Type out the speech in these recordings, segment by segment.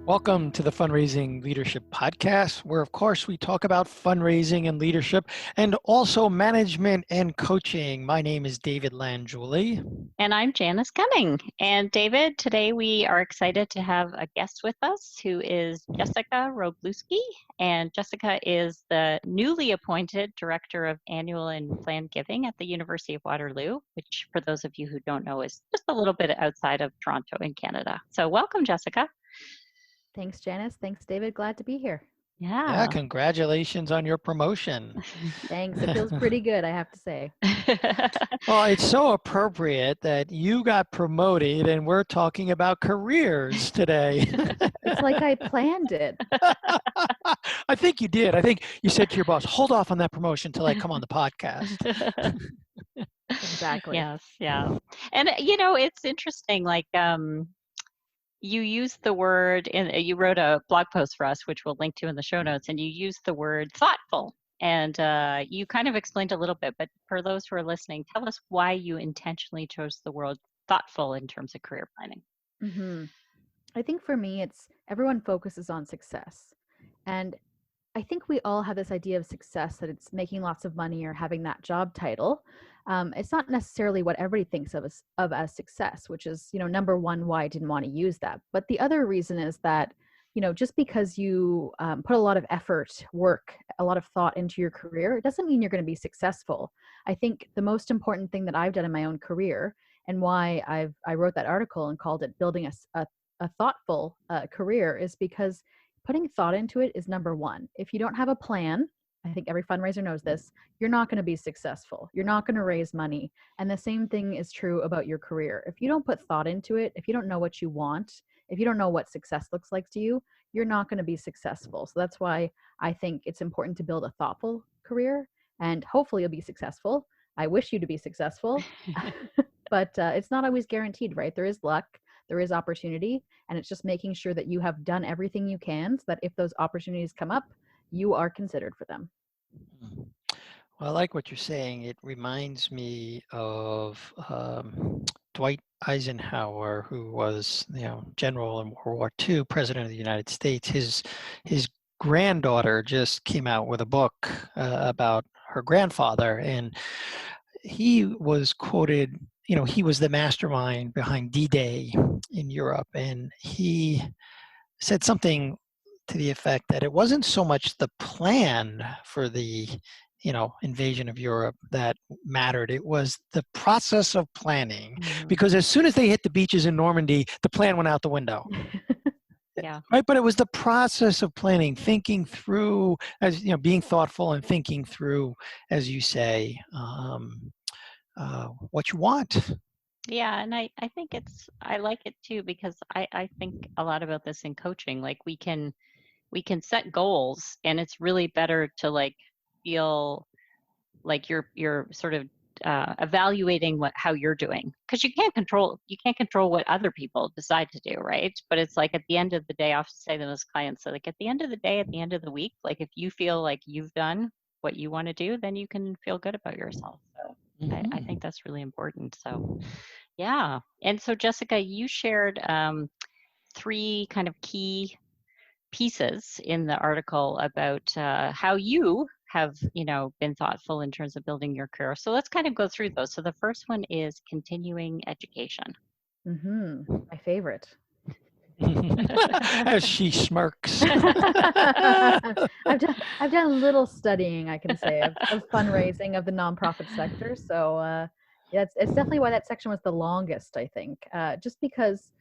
Welcome to the Fundraising Leadership Podcast, where, of course, we talk about fundraising and leadership and also management and coaching. My name is David Langiuli. And I'm Janice Cumming. And David, today we are excited to have a guest with us who is Jessica Wroblewski. And Jessica is the newly appointed Director of Annual and Planned Giving at the University of Waterloo, which for those of you who don't know is just a little bit outside of Toronto in Canada. So welcome, Jessica. Thanks, Janice. Thanks, David. Glad to be here. Yeah, congratulations on your promotion. Thanks. It feels pretty good, I have to say. Well, it's so appropriate that you got promoted and we're talking about careers today. It's like I planned it. I think you did. I think you said to your boss, hold off on that promotion till I come on the podcast. Exactly. Yes, yeah. And, you know, it's interesting, like, you used the word, and you wrote a blog post for us, which we'll link to in the show notes, and you used the word thoughtful. And you kind of explained a little bit, but for those who are listening, tell us why you intentionally chose the word thoughtful in terms of career planning. Mm-hmm. I think for me, it's everyone focuses on success. And I think we all have this idea of success, that it's making lots of money or having that job title. It's not necessarily what everybody thinks of as success, which is, number one, why I didn't want to use that. But the other reason is that, just because you put a lot of effort, work, a lot of thought into your career, it doesn't mean you're going to be successful. I think the most important thing that I've done in my own career, and why I wrote that article and called it Building a Thoughtful Career, is because putting thought into it is number one. If you don't have a plan, I think every fundraiser knows this, you're not going to be successful. You're not going to raise money. And the same thing is true about your career. If you don't put thought into it, if you don't know what you want, if you don't know what success looks like to you, you're not going to be successful. So that's why I think it's important to build a thoughtful career, and hopefully you'll be successful. I wish you to be successful, but it's not always guaranteed, right? There is luck. There is opportunity, and it's just making sure that you have done everything you can so that if those opportunities come up, you are considered for them. Well, I like what you're saying. It reminds me of Dwight Eisenhower, who was, general in World War II, president of the United States. His granddaughter just came out with a book about her grandfather, and he was quoted. He was the mastermind behind D-Day in Europe, and he said something to the effect that it wasn't so much the plan for the invasion of Europe that mattered. It was the process of planning, because as soon as they hit the beaches in Normandy, the plan went out the window. Yeah. Right. But it was the process of planning, thinking through, as being thoughtful and thinking through, as you say, what you want. Yeah, and I think I like it too, because I think a lot about this in coaching. Like we can set goals, and it's really better to feel like you're sort of evaluating how you're doing, because you can't control what other people decide to do, right? But it's like at the end of the day, I often say to those clients, so like at the end of the day, at the end of the week, like if you feel like you've done what you want to do, then you can feel good about yourself. So I think that's really important. So yeah. And so Jessica, you shared 3 kind of key pieces in the article about how you have, been thoughtful in terms of building your career. So let's kind of go through those. So the first one is continuing education. My favorite. As she smirks. I've done a little studying, I can say, of fundraising of the nonprofit sector. So yeah, it's definitely why that section was the longest, I think. Just because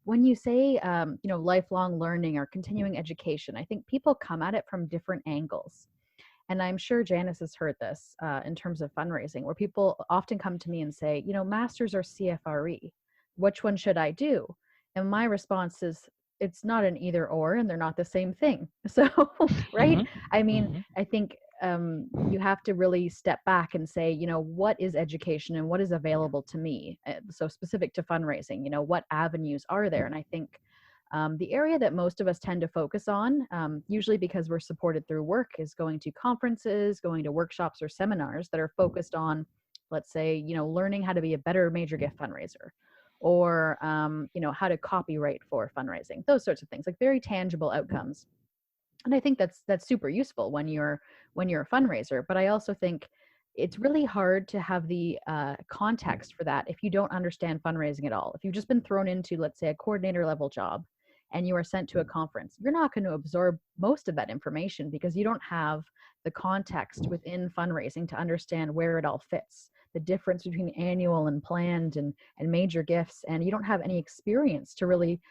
when you say lifelong learning or continuing education, I think people come at it from different angles. And I'm sure Janice has heard this in terms of fundraising, where people often come to me and say, masters or CFRE, which one should I do? And my response is, it's not an either or, and they're not the same thing. So, right? I mean, I think you have to really step back and say, what is education and what is available to me? So specific to fundraising, what avenues are there? And I think the area that most of us tend to focus on, usually because we're supported through work, is going to conferences, going to workshops or seminars that are focused on, let's say, learning how to be a better major gift fundraiser, or how to copyright for fundraising, those sorts of things, like very tangible outcomes. And I think that's super useful when you're a fundraiser. But I also think it's really hard to have the context for that if you don't understand fundraising at all. If you've just been thrown into, let's say, a coordinator level job and you are sent to a conference, you're not going to absorb most of that information because you don't have the context within fundraising to understand where it all fits, the difference between annual and planned and major gifts, and you don't have any experience to really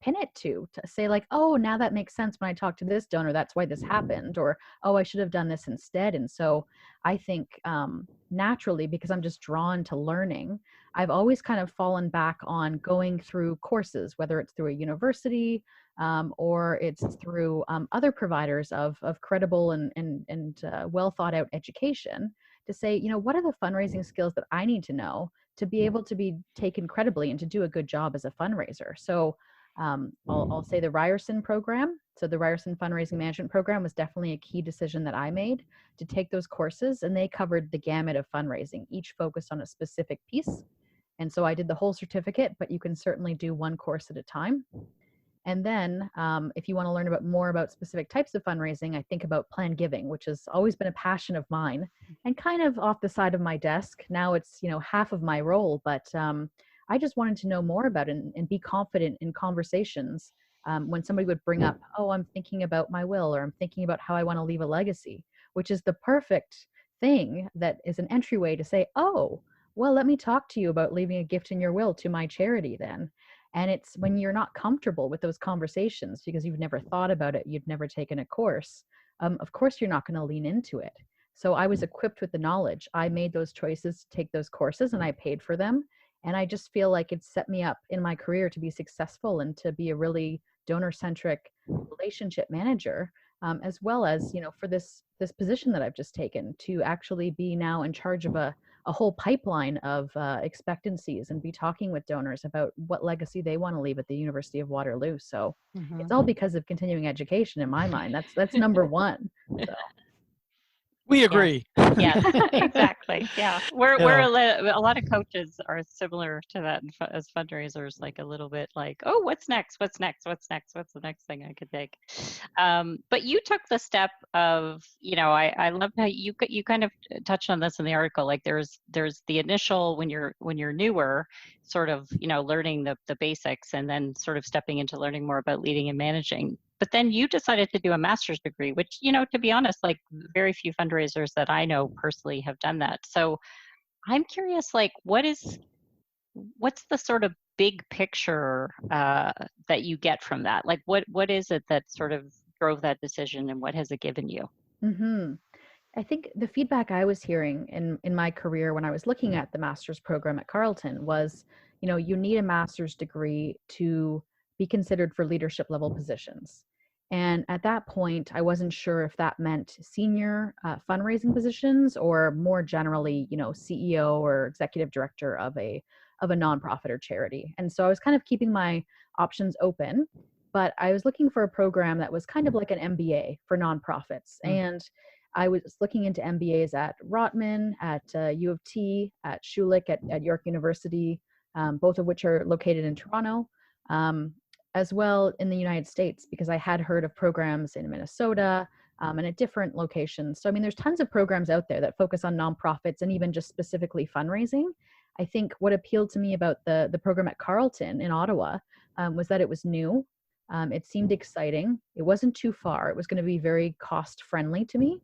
pin it to say like, oh, now that makes sense when I talk to this donor, that's why this happened, or oh, I should have done this instead. And so I think naturally, because I'm just drawn to learning, I've always kind of fallen back on going through courses, whether it's through a university or it's through other providers of credible and well thought out education, to say, what are the fundraising skills that I need to know to be able to be taken credibly and to do a good job as a fundraiser. So I'll say the Ryerson program. So the Ryerson Fundraising Management Program was definitely a key decision that I made to take those courses, and they covered the gamut of fundraising, each focused on a specific piece. And so I did the whole certificate, but you can certainly do one course at a time. And then if you want to learn more about specific types of fundraising, I think about planned giving, which has always been a passion of mine and kind of off the side of my desk. Now it's, half of my role, but I just wanted to know more about it and be confident in conversations when somebody would bring up, oh, I'm thinking about my will, or I'm thinking about how I want to leave a legacy, which is the perfect thing that is an entryway to say, oh, well, let me talk to you about leaving a gift in your will to my charity then. And it's when you're not comfortable with those conversations because you've never thought about it, you've never taken a course, of course you're not going to lean into it. So I was equipped with the knowledge. I made those choices to take those courses and I paid for them. And I just feel like it's set me up in my career to be successful and to be a really donor-centric relationship manager, as well as, for this position that I've just taken, to actually be now in charge of a whole pipeline of expectancies and be talking with donors about what legacy they want to leave at the University of Waterloo. So it's all because of continuing education in my mind. That's number one. So. We agree. Yes, exactly. Yeah, we're a lot of coaches are similar to that as fundraisers, like a little bit like, oh, what's next? What's next? What's next? What's the next thing I could take? But you took the step of, I love how you kind of touched on this in the article. Like there's the initial when you're newer, sort of learning the basics, and then sort of stepping into learning more about leading and managing. But then you decided to do a master's degree, which, to be honest, like very few fundraisers that I know personally have done that. So I'm curious, like, what's the sort of big picture that you get from that? Like, what is it that sort of drove that decision, and what has it given you? Mm-hmm. I think the feedback I was hearing in my career when I was looking at the master's program at Carleton was, you need a master's degree to be considered for leadership level positions. And at that point, I wasn't sure if that meant senior fundraising positions or more generally, CEO or executive director of a nonprofit or charity. And so I was kind of keeping my options open, but I was looking for a program that was kind of like an MBA for nonprofits. And I was looking into MBAs at Rotman, at U of T, at Schulich, at York University, both of which are located in Toronto, as well in the United States, because I had heard of programs in Minnesota and at different locations. So, I mean, there's tons of programs out there that focus on nonprofits and even just specifically fundraising. I think what appealed to me about the program at Carleton in Ottawa was that it was new. It seemed exciting. It wasn't too far. It was going to be very cost friendly to me.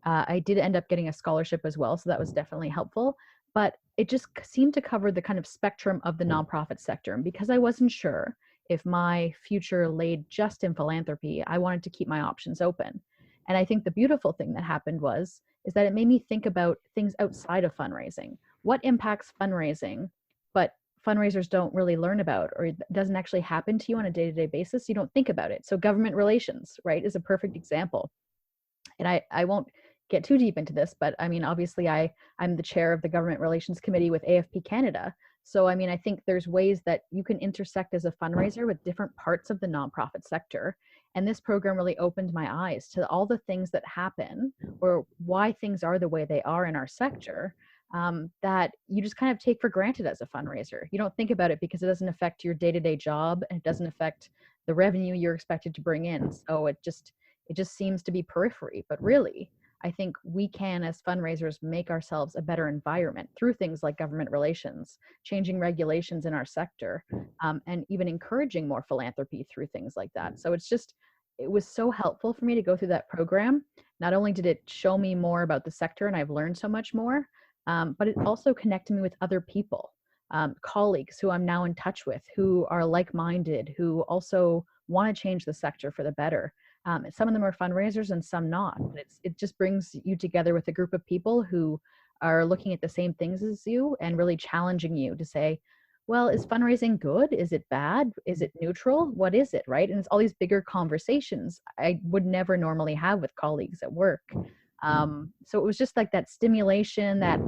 I did end up getting a scholarship as well, so that was definitely helpful. But it just seemed to cover the kind of spectrum of the nonprofit sector. And because I wasn't sure if my future laid just in philanthropy, I wanted to keep my options open. And I think the beautiful thing that happened is that it made me think about things outside of fundraising. What impacts fundraising, but fundraisers don't really learn about, or it doesn't actually happen to you on a day-to-day basis? You don't think about it. So government relations, right, is a perfect example. And I won't get too deep into this, but I mean, obviously I'm the chair of the government relations committee with AFP Canada. So, I mean, I think there's ways that you can intersect as a fundraiser with different parts of the nonprofit sector. And this program really opened my eyes to all the things that happen or why things are the way they are in our sector. that you just kind of take for granted as a fundraiser. You don't think about it because it doesn't affect your day-to-day job, and it doesn't affect the revenue you're expected to bring in. So it just seems to be periphery. But really, I think we can, as fundraisers, make ourselves a better environment through things like government relations, changing regulations in our sector, and even encouraging more philanthropy through things like that. So it was so helpful for me to go through that program. Not only did it show me more about the sector, and I've learned so much more, but it also connected me with other people, colleagues who I'm now in touch with, who are like-minded, who also want to change the sector for the better. Some of them are fundraisers and some not. But it just brings you together with a group of people who are looking at the same things as you and really challenging you to say, well, is fundraising good? Is it bad? Is it neutral? What is it, right? And it's all these bigger conversations I would never normally have with colleagues at work. So it was just like that stimulation, that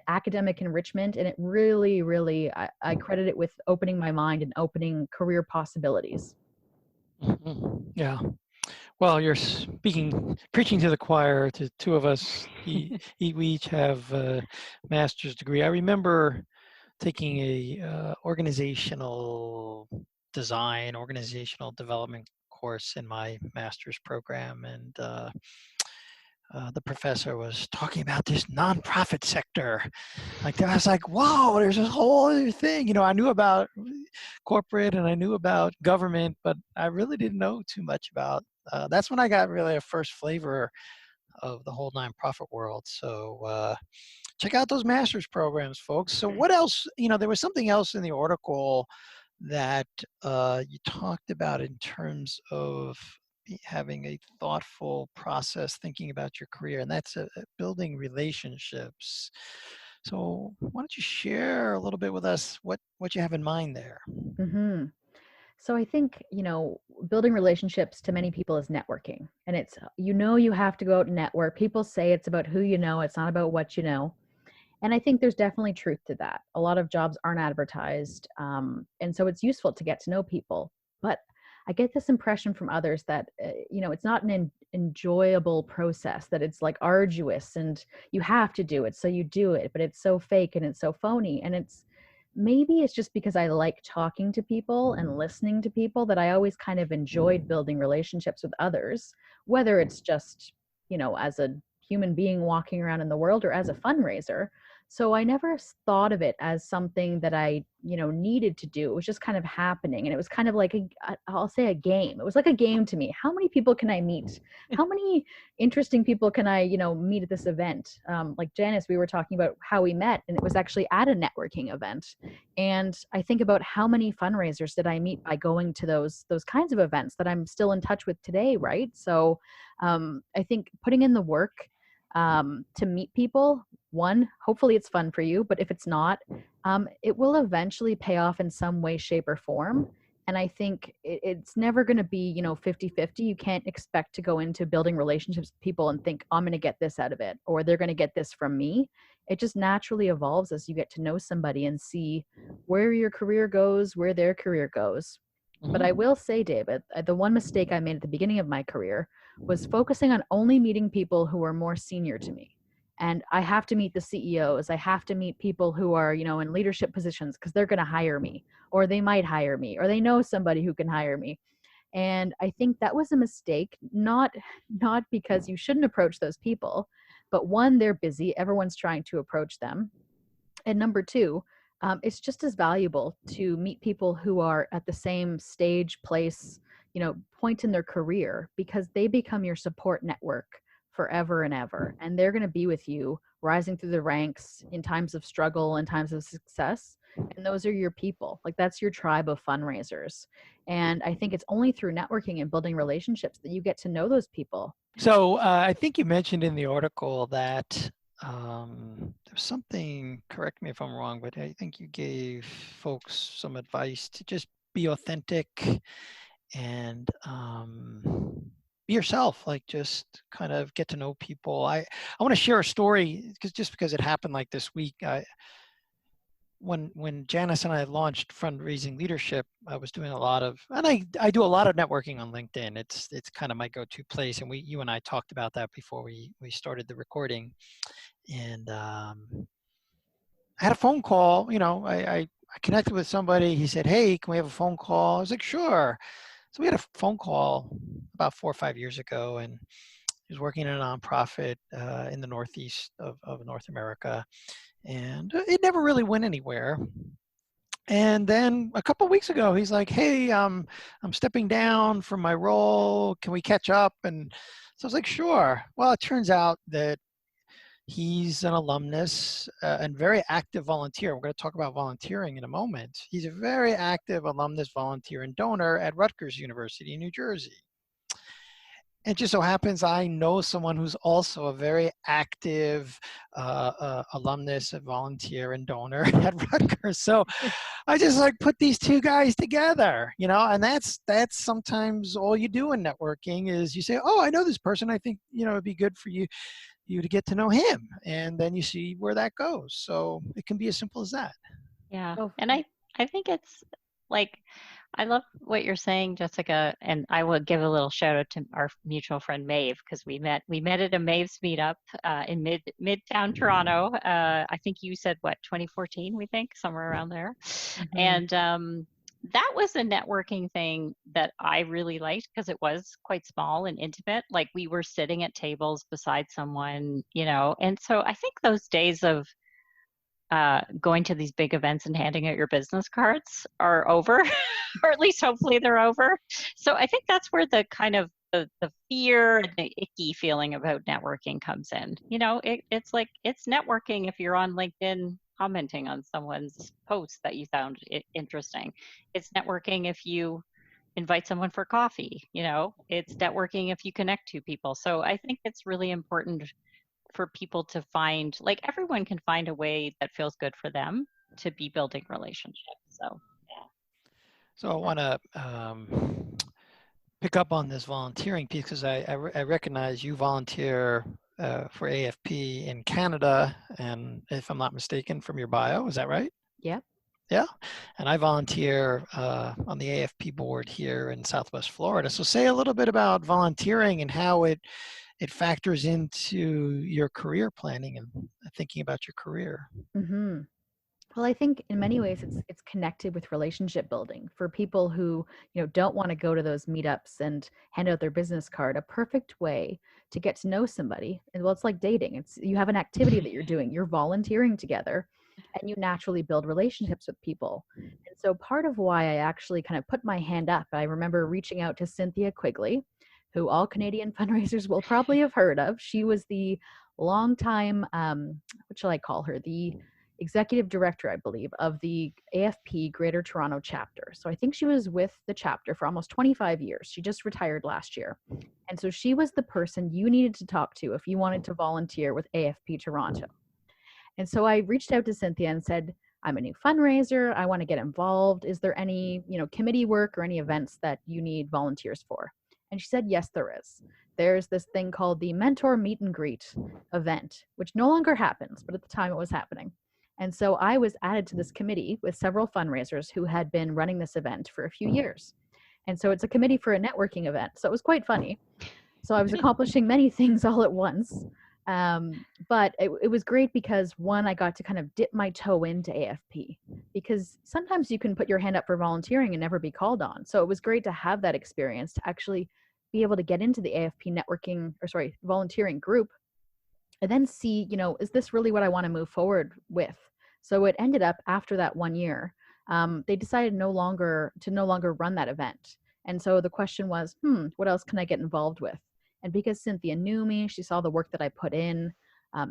academic enrichment, and it really, really, I credit it with opening my mind and opening career possibilities. Yeah. Well, you're preaching to the choir, to two of us. We each have a master's degree. I remember taking a organizational design, organizational development course in my master's program, and the professor was talking about this nonprofit sector. Like I was like, whoa, there's this whole other thing. You know, I knew about corporate and I knew about government, but I really didn't know too much about. That's when I got really a first flavor of the whole nonprofit world. So check out those master's programs, folks. So what else? You know, there was something else in the article that you talked about in terms of having a thoughtful process thinking about your career, and that's building relationships. So why don't you share a little bit with us what you have in mind there? hmm So I think, building relationships to many people is networking. And it's, you have to go out and network. People say it's about who you know, it's not about what you know. And I think there's definitely truth to that. A lot of jobs aren't advertised. And so it's useful to get to know people. But I get this impression from others that, it's not an enjoyable process, that it's like arduous and you have to do it. So you do it, but it's so fake and it's so phony. And maybe it's just because I like talking to people and listening to people that I always kind of enjoyed building relationships with others, whether it's just, as a human being walking around in the world or as a fundraiser. So I never thought of it as something that I, needed to do. It was just kind of happening. And it was kind of like, I'll say a game. It was like a game to me. How many people can I meet? How many interesting people can I, meet at this event? Like Janice, we were talking about how we met, and it was actually at a networking event. And I think about how many fundraisers did I meet by going to those kinds of events that I'm still in touch with today, right? So I think putting in the work to meet people, one, hopefully it's fun for you, but if it's not, it will eventually pay off in some way, shape, or form. And I think it's never going to be, 50-50. You can't expect to go into building relationships with people and think, I'm going to get this out of it, or they're going to get this from me. It just naturally evolves as you get to know somebody and see where your career goes, where their career goes. But I will say, David, the one mistake I made at the beginning of my career was focusing on only meeting people who are more senior to me. And I have to meet the CEOs. I have to meet people who are, in leadership positions because they're going to hire me, or they might hire me, or they know somebody who can hire me. And I think that was a mistake, not because you shouldn't approach those people, but one, they're busy. Everyone's trying to approach them. And number two, it's just as valuable to meet people who are at the same stage, place, point in their career, because they become your support network forever and ever. And they're going to be with you rising through the ranks in times of struggle and times of success. And those are your people. Like, that's your tribe of fundraisers. And I think it's only through networking and building relationships that you get to know those people. So I think you mentioned in the article that there's something, correct me if I'm wrong, but I think you gave folks some advice to just be authentic and be yourself, like just kind of get to know people. I want to share a story because it happened like this week. When Janice and I launched Fundraising Leadership, I was doing a lot of, and I do a lot of networking on LinkedIn. It's kind of my go-to place, and you and I talked about that before we started the recording. And had a phone call, I connected with somebody. He said, "Hey, can we have a phone call?" I was like, "Sure." So we had a phone call about 4 or 5 years ago, and he was working in a nonprofit in the Northeast of North America, and it never really went anywhere. And then a couple of weeks ago, he's like, "Hey, I'm stepping down from my role. Can we catch up?" And so I was like, "Sure." Well, it turns out that he's an alumnus and very active volunteer. We're going to talk about volunteering in a moment. He's a very active alumnus, volunteer, and donor at Rutgers University in New Jersey. It just so happens I know someone who's also a very active alumnus, a volunteer, and donor at Rutgers. So I just like put these two guys together, and that's sometimes all you do in networking is you say, "Oh, I know this person. I think it'd be good for you to get to know him," and then you see where that goes. So it can be as simple as that. Yeah. Oh, And I think it's like, I love what you're saying, Jessica, and I will give a little shout out to our mutual friend Maeve, because we met at a Maeve's meetup in Midtown Toronto. I think you said what, 2014, we think, somewhere around there. mhm. And that was a networking thing that I really liked because it was quite small and intimate. Like, we were sitting at tables beside someone, and so I think those days of going to these big events and handing out your business cards are over, or at least hopefully they're over. So I think that's where the kind of the fear and the icky feeling about networking comes in. It's like, it's networking if you're on LinkedIn commenting on someone's post that you found interesting. It's networking if you invite someone for coffee. It's networking if you connect to people. So I think it's really important for people to find, like, everyone can find a way that feels good for them to be building relationships. So So I want to pick up on this volunteering piece because I recognize you volunteer for AFP in Canada, and if I'm not mistaken, from your bio, is that right? Yep. Yeah, and I volunteer on the AFP board here in Southwest Florida. So say a little bit about volunteering and how it factors into your career planning and thinking about your career. hmm Well, I think in many ways it's connected with relationship building for people who, don't want to go to those meetups and hand out their business card. A perfect way to get to know somebody. And well, it's like dating. It's you have an activity that you're doing. You're volunteering together and you naturally build relationships with people. And so part of why I actually kind of put my hand up, I remember reaching out to Cynthia Quigley, who all Canadian fundraisers will probably have heard of. She was the longtime, what shall I call her? The executive director, I believe, of the AFP Greater Toronto chapter. So I think she was with the chapter for almost 25 years. She just retired last year. And so she was the person you needed to talk to if you wanted to volunteer with AFP Toronto. And so I reached out to Cynthia and said, "I'm a new fundraiser. I want to get involved. Is there any, committee work or any events that you need volunteers for?" And she said, "Yes, there is. There's this thing called the Mentor Meet and Greet event, which no longer happens, but at the time it was happening." And so I was added to this committee with several fundraisers who had been running this event for a few years. And so it's a committee for a networking event. So it was quite funny. So I was accomplishing many things all at once. But it was great because, one, I got to kind of dip my toe into AFP, because sometimes you can put your hand up for volunteering and never be called on. So it was great to have that experience, to actually be able to get into the AFP networking, or sorry, volunteering group, and then see, is this really what I want to move forward with? So it ended up, after that 1 year, they decided no longer run that event. And so the question was, what else can I get involved with? And because Cynthia knew me, she saw the work that I put in,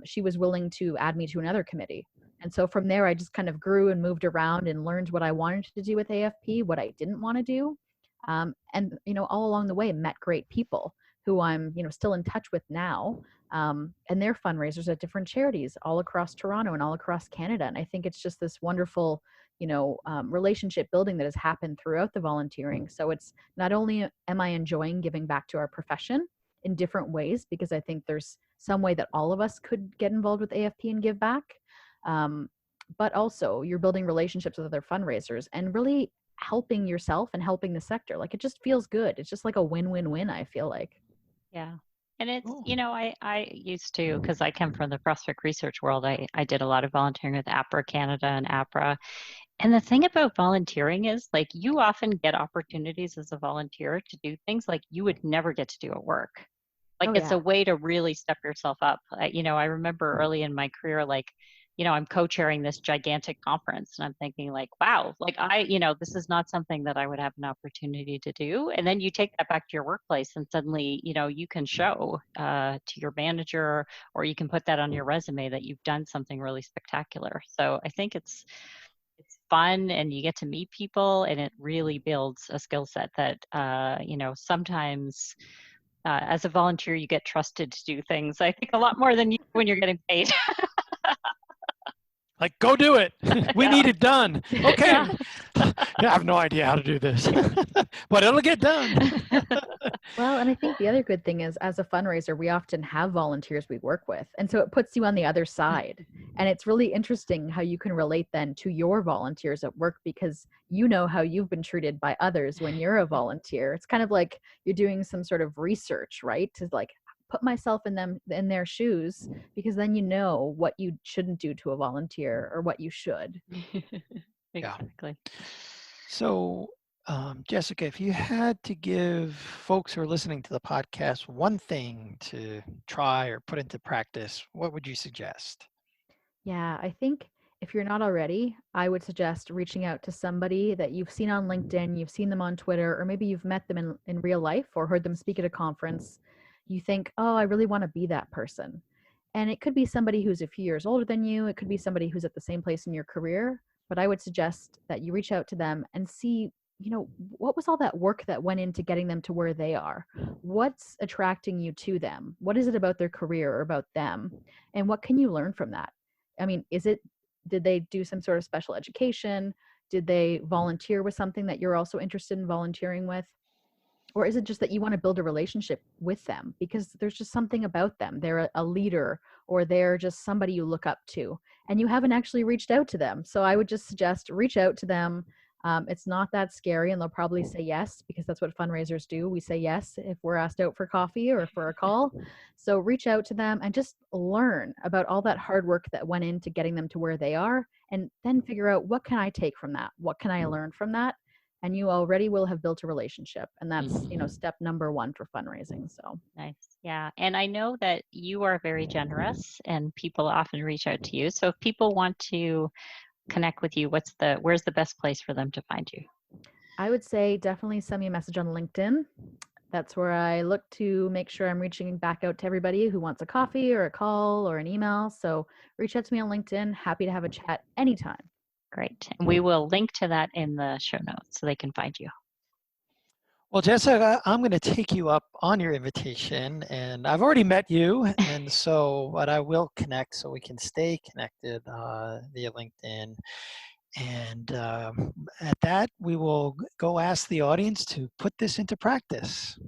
she was willing to add me to another committee. And so from there, I just kind of grew and moved around and learned what I wanted to do with AFP, what I didn't want to do. And, all along the way, met great people who I'm, still in touch with now. And their fundraisers at different charities all across Toronto and all across Canada. And I think it's just this wonderful, relationship building that has happened throughout the volunteering. So it's not only am I enjoying giving back to our profession in different ways, because I think there's some way that all of us could get involved with AFP and give back, but also you're building relationships with other fundraisers and really helping yourself and helping the sector. Like, it just feels good. It's just like a win-win-win, I feel like. yeah. And it's, Oh, I used to, because I come from the prospect research world, I did a lot of volunteering with APRA Canada and APRA. And the thing about volunteering is like you often get opportunities as a volunteer to do things like you would never get to do at work. Like Oh it's yeah. a way to really step yourself up. I remember early in my career, like, I'm co-chairing this gigantic conference and I'm thinking like, wow, like this is not something that I would have an opportunity to do. And then you take that back to your workplace and suddenly, you can show to your manager, or you can put that on your resume that you've done something really spectacular. So I think it's fun and you get to meet people and it really builds a skill set that, sometimes as a volunteer, you get trusted to do things, I think, a lot more than you when you're getting paid. like, go do it. We Yeah. need it done. Okay. Yeah. I have no idea how to do this, but it'll get done. Well, and I think the other good thing is as a fundraiser, we often have volunteers we work with. And so it puts you on the other side. And it's really interesting how you can relate then to your volunteers at work because you know how you've been treated by others when you're a volunteer. It's kind of like you're doing some sort of research, right? To like put myself in their shoes because then you know what you shouldn't do to a volunteer or what you should. Yeah. Exactly. So, Jessica, if you had to give folks who are listening to the podcast one thing to try or put into practice, what would you suggest? Yeah, I think if you're not already, I would suggest reaching out to somebody that you've seen on LinkedIn, you've seen them on Twitter, or maybe you've met them in real life or heard them speak at a conference. You think, oh, I really want to be that person. And it could be somebody who's a few years older than you, it could be somebody who's at the same place in your career. But I would suggest that you reach out to them and see, what was all that work that went into getting them to where they are? What's attracting you to them? What is it about their career or about them? And what can you learn from that? I mean, did they do some sort of special education? Did they volunteer with something that you're also interested in volunteering with? Or is it just that you want to build a relationship with them because there's just something about them? They're a leader or they're just somebody you look up to and you haven't actually reached out to them. So I would just suggest reach out to them. It's not that scary and they'll probably say yes because that's what fundraisers do. We say yes if we're asked out for coffee or for a call. So reach out to them and just learn about all that hard work that went into getting them to where they are and then figure out what can I take from that? What can I learn from that? And you already will have built a relationship. And that's, step number one for fundraising. So Nice. Yeah. And I know that you are very generous and people often reach out to you. So if people want to connect with you, where's the best place for them to find you? I would say definitely send me a message on LinkedIn. That's where I look to make sure I'm reaching back out to everybody who wants a coffee or a call or an email. So reach out to me on LinkedIn. Happy to have a chat anytime. Great. And we will link to that in the show notes so they can find you. Well, Jessica, I'm going to take you up on your invitation, and I've already met you, and so, but I will connect so we can stay connected via LinkedIn. And at that, we will go ask the audience to put this into practice.